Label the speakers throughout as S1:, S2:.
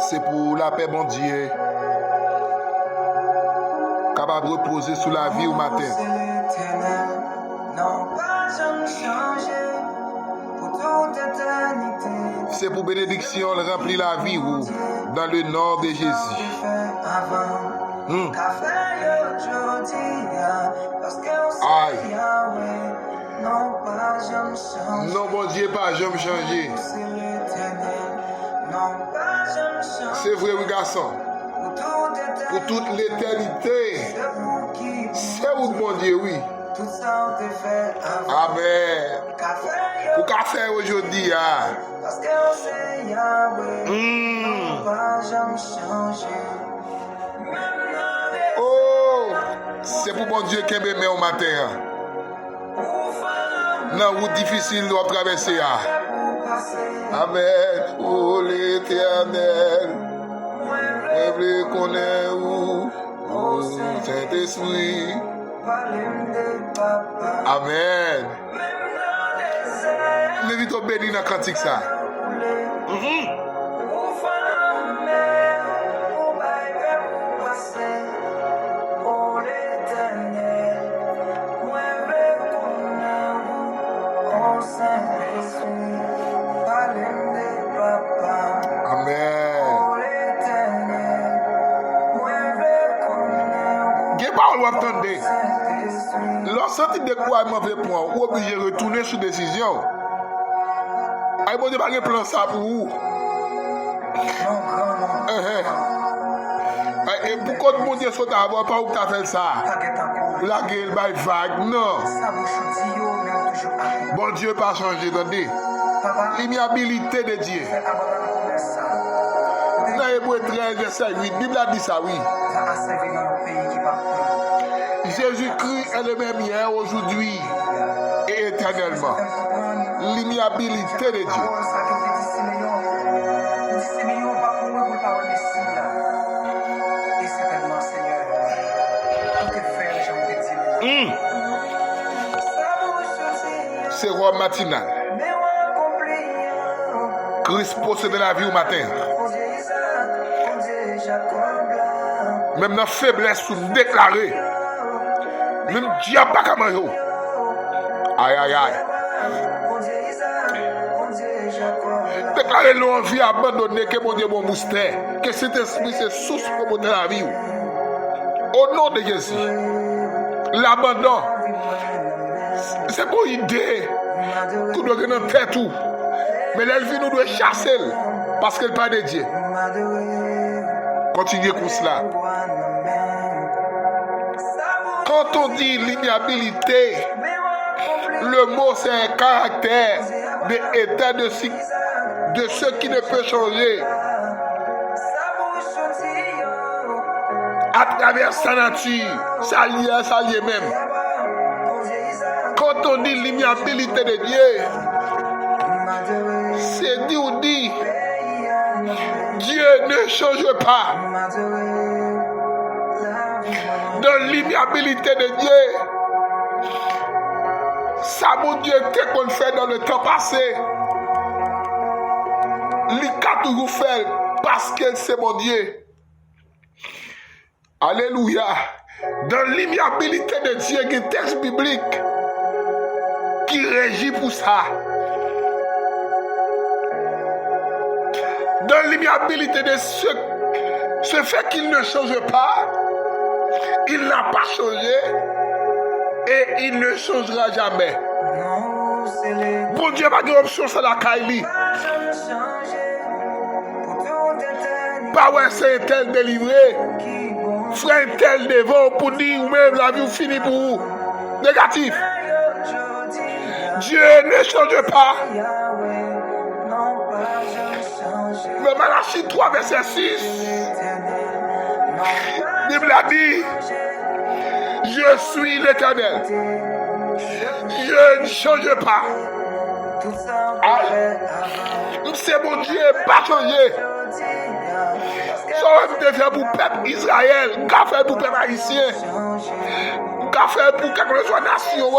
S1: c'est pour la paix, bon Dieu. Capable de reposer sous la vie au matin. C'est pour bénédiction, remplir la vie ou dans le nom de Jésus. Aïe. Non, bon Dieu, pas jamais changé. C'est vrai, oui, garçon. Pour toute l'éternité. C'est où, bon Dieu, oui. Amen. Pour qu'à faire aujourd'hui, Oh, c'est pour bon Dieu qui m'aime au matin. Non, route difficile doit traverser. Amen. Oh, l'éternel. Je connais où. Oh, Saint-Esprit. Amen. Mais vite au béni dans le cantique ça. Attendez, lorsque de quoi il m'avait point, ou obligé de retourner sur décision. Aïe, bon Dieu, pas de plan ça pour vous. Et pourquoi mon Dieu soit à avoir pas où tu as fait ça? La gueule, by vague, non. Bon Dieu, pas changé, attendez. L'immuabilité de Dieu. Dans Hébreux 13, verset 8, la Bible a dit ça, oui. Jésus-Christ est le même hier, aujourd'hui et éternellement. L'immuabilité de Dieu. C'est roi matinal. Christ possède la vie au matin. Même dans la faiblesse, nous déclarer. Même diable pas comme yo. Aïe aïe aïe. Déclarez l'envie abandonnée que mon Dieu mon moustère. Que cet esprit c'est source pour monter la vie. Au nom de Jésus. L'abandon. C'est pour idée. Tout doit gagner en tête tout. Mais l'elvie nous doit chasser. Parce qu'elle parle de Dieu. Continuez comme cela. Quand on dit l'immuabilité, le mot c'est un caractère d'état de ce qui ne peut changer à travers sa nature, sa liée même. Quand on dit l'immuabilité de Dieu, c'est dit ou dit, Dieu ne change pas. Dans l'immuabilité de Dieu, ça mon Dieu qu'est-ce qu'on fait dans le temps passé, il a toujours fait parce que c'est mon Dieu. Alléluia. Dans l'immuabilité de Dieu, il y a un texte biblique qui régit pour ça. Dans l'immuabilité de ce fait qu'il ne change pas, il n'a pas changé et il ne changera jamais. Bon Dieu, pas d'option, c'est la Kaili. Pas ouais, c'est un tel délivré. Frère un tel devant pour dire même la vie finie pour vous. Négatif. Dieu ne change pas. Mais Malachie 3, verset 6. La Bible a dit, je suis l'Éternel. Je ne change pas. C'est mon Dieu, pas changé. Ça me fait pour le peuple Israël, qu'a fait pour le peuple haïtien, qu'a fait pour quelque soit nation.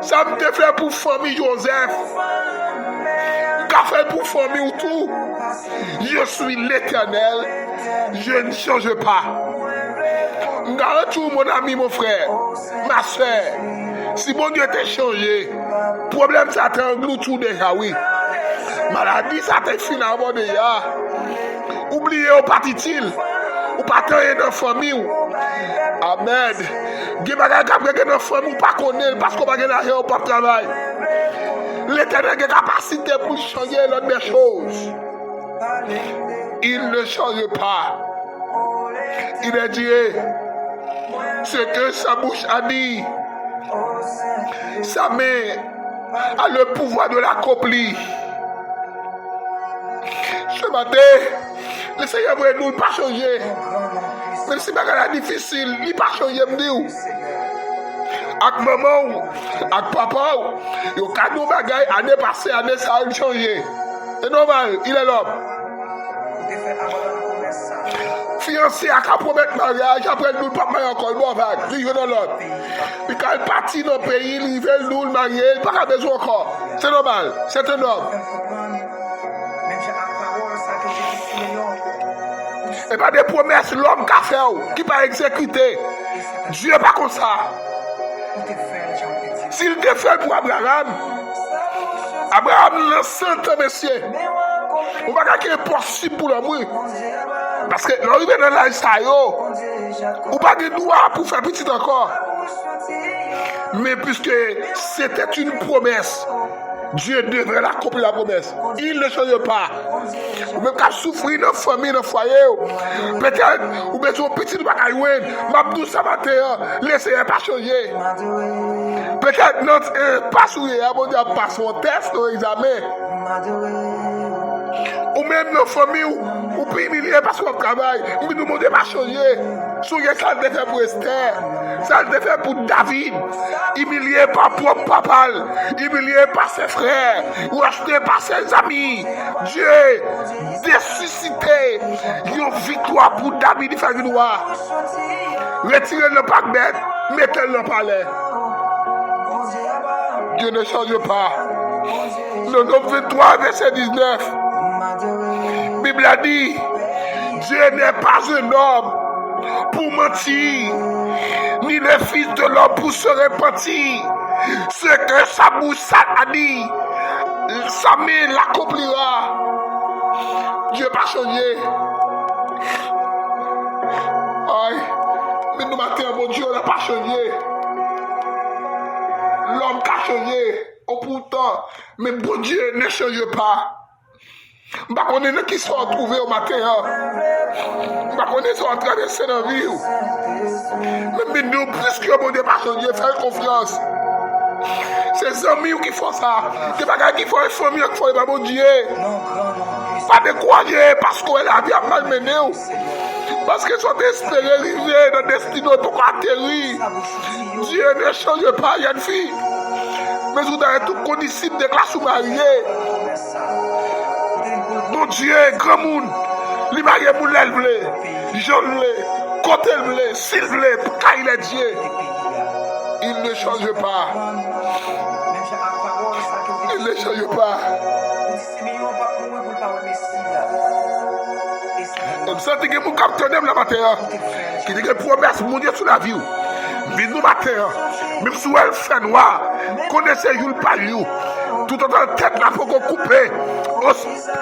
S1: Ça me fait pour la famille Joseph. qu'a fait pour famille ou tout. Je suis l'Éternel, je ne change pas. Tout mon ami, mon frère, ma soeur, si mon Dieu t'a changé, problème ça t'a englouti tout déjà, oui. Maladie ça t'a finalement déjà. Oubliez au parti-il, ou pas tant dans la famille. Amen. Gè bagay kapre dans la famille ou pas connaître parce qu'on va gagner l'argent ou pas travail. L'Éternel a capacité pour changer l'autre des choses. Il ne change pas. Il a dit ce que sa bouche a dit. Sa main a le pouvoir de l'accomplir. Ce matin, le Seigneur veut nous pas changer. Même si c'est difficile, il pas changer. Avec maman, avec papa, il y a cadeau bagay, année passée, année ça a changé. C'est normal, il est l'homme. Fiancé à promettre mariage, après nous pas marier encore, bon vague, il est dans l'autre. Il est parti dans le pays, il veut nous le marier, il n'a pas besoin encore. C'est normal, c'est un homme. Et pas des promesses, l'homme qui a fait, qui pas exécuté. Dieu n'est pas comme ça. S'il te fait pour Abraham, Abraham l'a 100 ans, monsieur. On va dire qu'il est possible pour l'homme. Parce que l'arrivée dans l'âge, ça y est. On va pas de droit pour faire petit encore. Mais puisque c'était une promesse, Dieu devrait l'accomplir la promesse. Il ne change pas. Ou même qu'à souffrir dans la famille, dans le foyer. Peut-être, ou bien son petit bagaille, Mabdou Sabaté, laissez-le pas changer. Peut-être notre passouille, mon Dieu, passe son test, son examen. Ou même dans la famille, ou peut humilier parce qu'on travaille. Mais nous ne demandons pas changer. Soyez ça le fait pour Esther. Ça le fait pour David. Humilié par propre papa. Humilié par ses frères. Ou acheté par ses amis. Dieu ressuscité. Une victoire pour David. Il fait une victoire. Retirez le paquebot. Mettez-le dans le palais. Dieu ne change pas. Le nombre 23, verset 19. La Bible a dit, Dieu n'est pas un homme pour mentir, ni le fils de l'homme pour se repentir. Ce que sa bouche a dit, sa main l'accomplira. Dieu n'a pas changé. Aïe, mais nous matin, mon Dieu n'a pas changé. L'homme qui a changé, pourtant, mais bon Dieu ne change pas. Je ne sais pas qui sont retrouvés au matin. Je ne sais pas qui sont traversés dans la vie. Mais nous, plus que mon Dieu, faites confiance. C'est les amis qui font ça. C'est pas qui font les familles qui font mon Dieu. Pas de croyer parce que la vie a malmené. Parce qu'ils sont espérés arriver dans le destin pour atterrir. Dieu ne change pas, il y a une fille. Mais vous avez tout condition de classe ou marié. Mon Dieu, grand monde, les mariés pour l'élève, jeune le, côté le, s'il le, car il est Dieu. Il ne change pas. Il ne change pas. Comme ça, tu as mon capitaine la matin, qui dit que promesse mon Dieu sur la vie. Mais nous matin, même si elle fait noir, connaissez vous par vous. Tout en tête là, il faut qu'on coupe.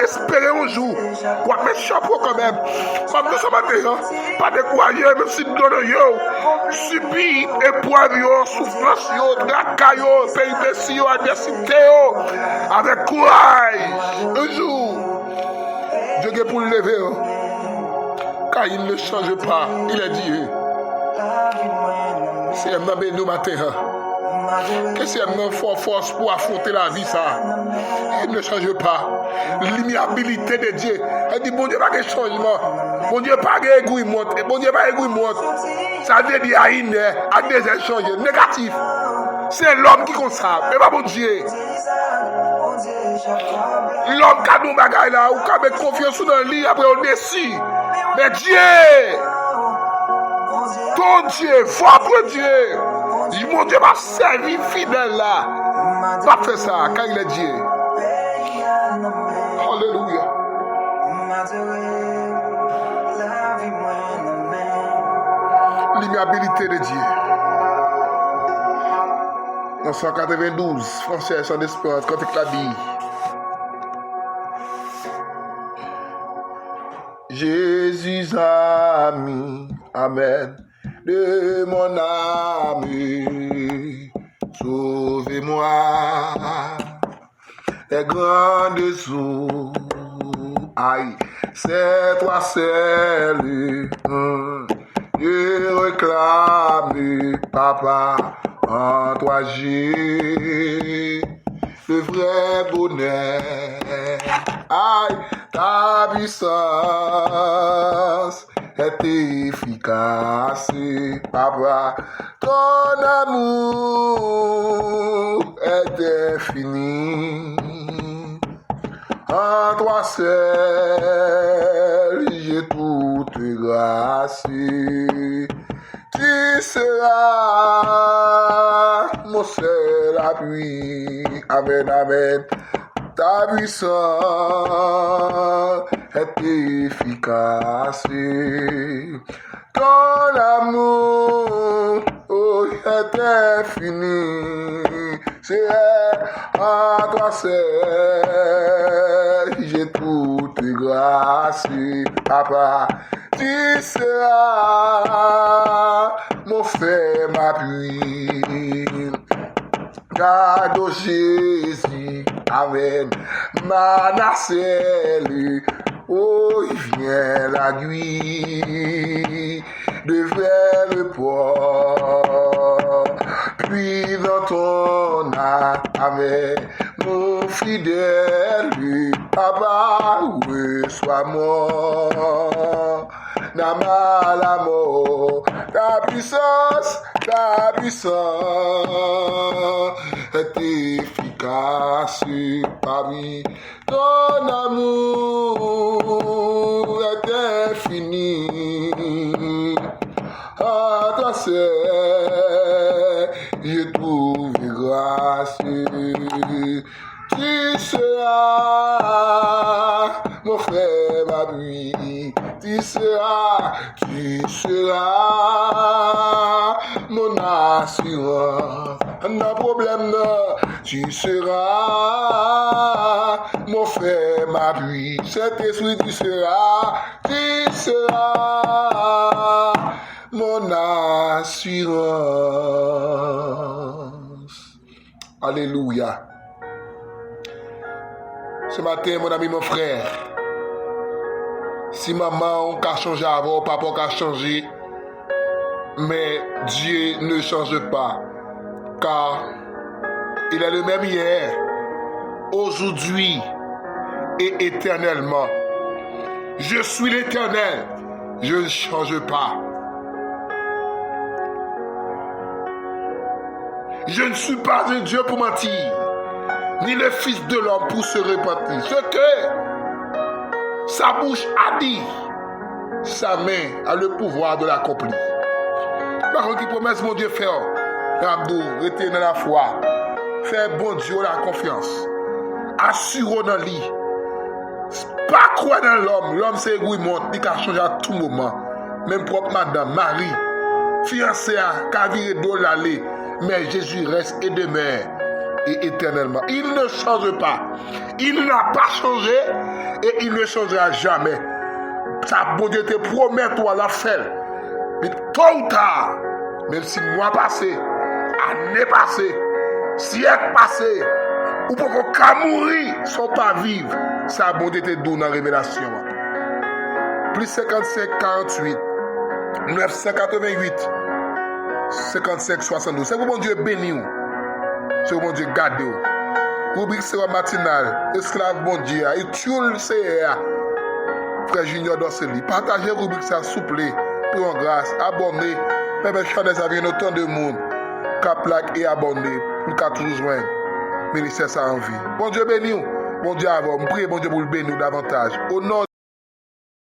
S1: Espérez un jour. Pour mettre chapeau quand même. Comme nous sommes matin, pas de croyer, même si nous donnons, subir épreuve, souffrance, tracas, péripéties, adversité, avec courage. Un jour, Dieu est pour le lever. Car il ne change pas. Il est dit. C'est un homme nous matin. Qu'est-ce qu'il y a force pour affronter la vie, ça? Il ne change pas. L'immuabilité de Dieu. Elle dit, bon Dieu, pas de changement. Bon Dieu, pas de égoïsme. Bon Dieu, pas d'égoïsme. Ça veut dire qu'il y a des échanges négatifs. C'est l'homme qui compte ça. Mais pas bon Dieu. L'homme qui a nos bagailles là, ou qui a mis confiance dans le lit, après on décide. Mais Dieu, ton Dieu, votre Dieu, mon Dieu m'a servi fidèle là. Pas fait ça, car il est Dieu. Alléluia. L'immuabilité de Dieu. En 192, Français sans espérance, quand il l'a dit. Jésus ami, amen, de mon âme, sauvez-moi, les grandes eaux, aïe, c'est toi seul, je réclame, papa, en toi j'ai le vrai bonheur, aïe, ta puissance est efficace, papa, ton amour est infini, en toi seul j'ai toute grâce, tu seras mon seul appui, amen, amen. Ta puissance est efficace. Ton amour est infini. C'est en toi seul j'ai toute grâce. Papa, tu seras mon frère, m'appuie. Garde Jésus, amen, Manassé, oh, il vient la nuit, devant le port, puis dans ton âme, amen, mon fidèle, papa, reçois-moi, Nama la mort, ta puissance est efficace parmi ton amour est infini. À toi seul, je trouve grâce. Tu seras mon frère, ma vie. Tu seras mon assurance. Un problème, tu seras mon frère, ma vie. Cet esprit, tu seras mon assurance. Alléluia. Ce matin, mon ami, mon frère, si maman a changé avant, papa a changé, mais Dieu ne change pas, car il est le même hier, aujourd'hui et éternellement. Je suis l'Éternel, je ne change pas. Je ne suis pas un Dieu pour mentir, ni le Fils de l'homme pour se repentir. Ce que sa bouche a dit, sa main a le pouvoir de l'accomplir. Par contre, qui promesse mon Dieu faire, Abdou, rester dans la foi, faire bon Dieu la confiance, assurer dans lui, pas croire dans l'homme. L'homme c'est égoïste, il peut changer à tout moment. Même propre madame, Marie, fiancée à Kavire Dolale, mais Jésus reste et demeure et éternellement. Il ne change pas. Il n'a pas changé et il ne changera jamais. Sa bon Dieu te promet toi la faire. Mais tôt ou tard, même si mois passé, année passée, siècle passé, ou pour qu'on mourir sans pas vivre, sa bon Dieu te donne dans la révélation. Plus 55 48 988 55 72. C'est pour mon Dieu béni. C'est pour mon Dieu garde. Rubrique c'est matinale. Esclave bon Dieu. Et tu le sais. Frère Junior Dosseli. Partagez rubrique ça souple. Pour en grâce. Abonnez. Père Chanez a vu autant de monde. Cap like et abonnez. Pour qu'à toujours joindre. Ministère ça en vie. Bon Dieu béni. Bon Dieu avant. Priez bon Dieu pour le bénir davantage. Au nom